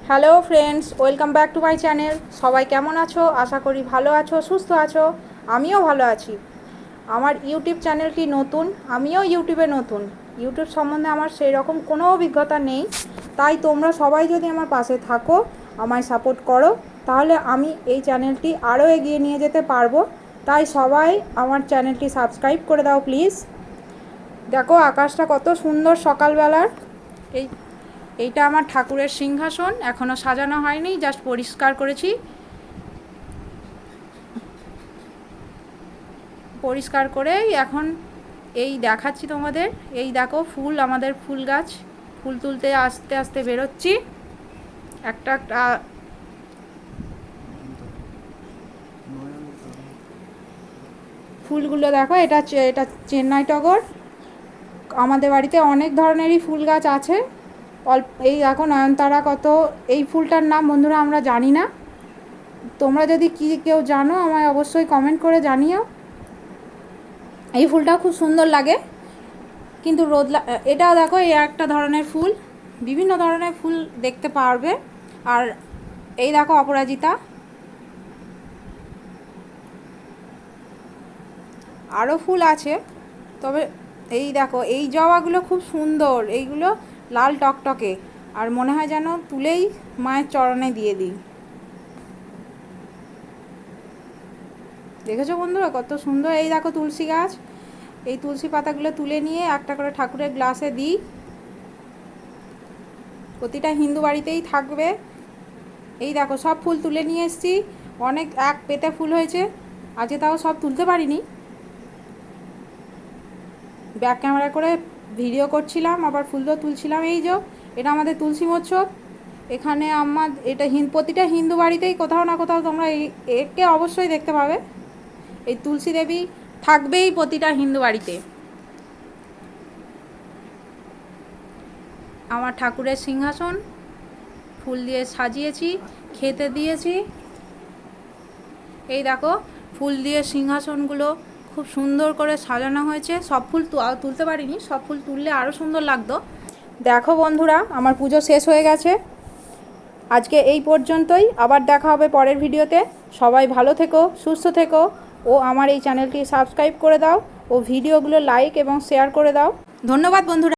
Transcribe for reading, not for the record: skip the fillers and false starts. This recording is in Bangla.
Hello friends, welcome back to my channel. সবাই কেমন আছো? আশা করি ভালো আছো, সুস্থ আছো। আমিও ভালো আছি। আমার ইউটিউব চ্যানেলটি নতুন, আমিও ইউটিউবে নতুন। ইউটিউব সম্বন্ধে আমার সেই রকম কোনো অভিজ্ঞতা নেই, তাই তোমরা সবাই যদি আমার পাশে থাকো, আমায় সাপোর্ট করো, তাহলে আমি এই চ্যানেলটি আরও এগিয়ে নিয়ে যেতে পারবো। তাই সবাই আমার চ্যানেলটি সাবস্ক্রাইব করে দাও প্লিজ। দেখো আকাশটা কত সুন্দর সকালবেলার। এইটা আমার ঠাকুরের সিংহাসন, এখনও সাজানো হয়নি, জাস্ট পরিষ্কার করেছি। পরিষ্কার করেই এখন এই দেখাচ্ছি তোমাদের। এই দেখো ফুল, আমাদের ফুল গাছ, ফুল তুলতে আস্তে আস্তে বেরোচ্ছি একটা একটা। ফুলগুলো দেখো, এটা এটা চেন্নাই টগর। আমাদের বাড়িতে অনেক ধরনেরই ফুল গাছ আছে। এই দেখো নয়নতারা কত। এই ফুলটার নাম বন্ধুরা আমরা জানি না, তোমরা যদি কেউ জানো আমায় অবশ্যই কমেন্ট করে জানিও। এই ফুলটাও খুব সুন্দর লাগে, কিন্তু এটাও দেখো, এই একটা ধরনের ফুল, বিভিন্ন ধরনের ফুল দেখতে পারবে। আর এই দেখো অপরাজিতা, আরও ফুল আছে। তবে এই দেখো এই জবাগুলো খুব সুন্দর, এইগুলো লাল টকটকে, আর মনে হয় যেন তুলেই মায়ের চরণে দিয়ে দিই। দেখেছো বন্ধুরা কত সুন্দর? এই দেখো তুলসী গাছ, এই তুলসী পাতাগুলো তুলে নিয়ে একটা করে ঠাকুরের গ্লাসে দিই। প্রতিটা হিন্দু বাড়িতেই থাকবে। এই দেখো সব ফুল তুলে নিয়ে এসেছি, অনেক এক পেতে ফুল হয়েছে। আজকে তাও সব তুলতে পারিনি, ব্যাক ক্যামেরা করে ভিডিও করছিলাম, আবার ফুলও তুলছিলাম। এই যে এটা আমাদের তুলসী মৎসব। এখানে এটা প্রতিটা হিন্দু বাড়িতেই কোথাও না কোথাও তোমরা একে অবশ্যই দেখতে পাবে। এই তুলসী দেবী থাকবেই প্রতিটা হিন্দু বাড়িতে। আমার ঠাকুরের সিংহাসন ফুল দিয়ে সাজিয়েছি, খেতে দিয়েছি। এই দেখো ফুল দিয়ে সিংহাসনগুলো খুব সুন্দর করে সাজানো হয়েছে। সব ফুল তুলতে পারিনি, সব ফুল তুললে আরও সুন্দর লাগতো। দেখো বন্ধুরা, আমার পুজো শেষ হয়ে গেছে। আজকে এই পর্যন্তই, আবার দেখা হবে পরের ভিডিওতে। সবাই ভালো থেকো, সুস্থ থেকো, ও আমার এই চ্যানেলটি সাবস্ক্রাইব করে দাও, ও ভিডিওগুলো লাইক এবং শেয়ার করে দাও। ধন্যবাদ বন্ধুরা।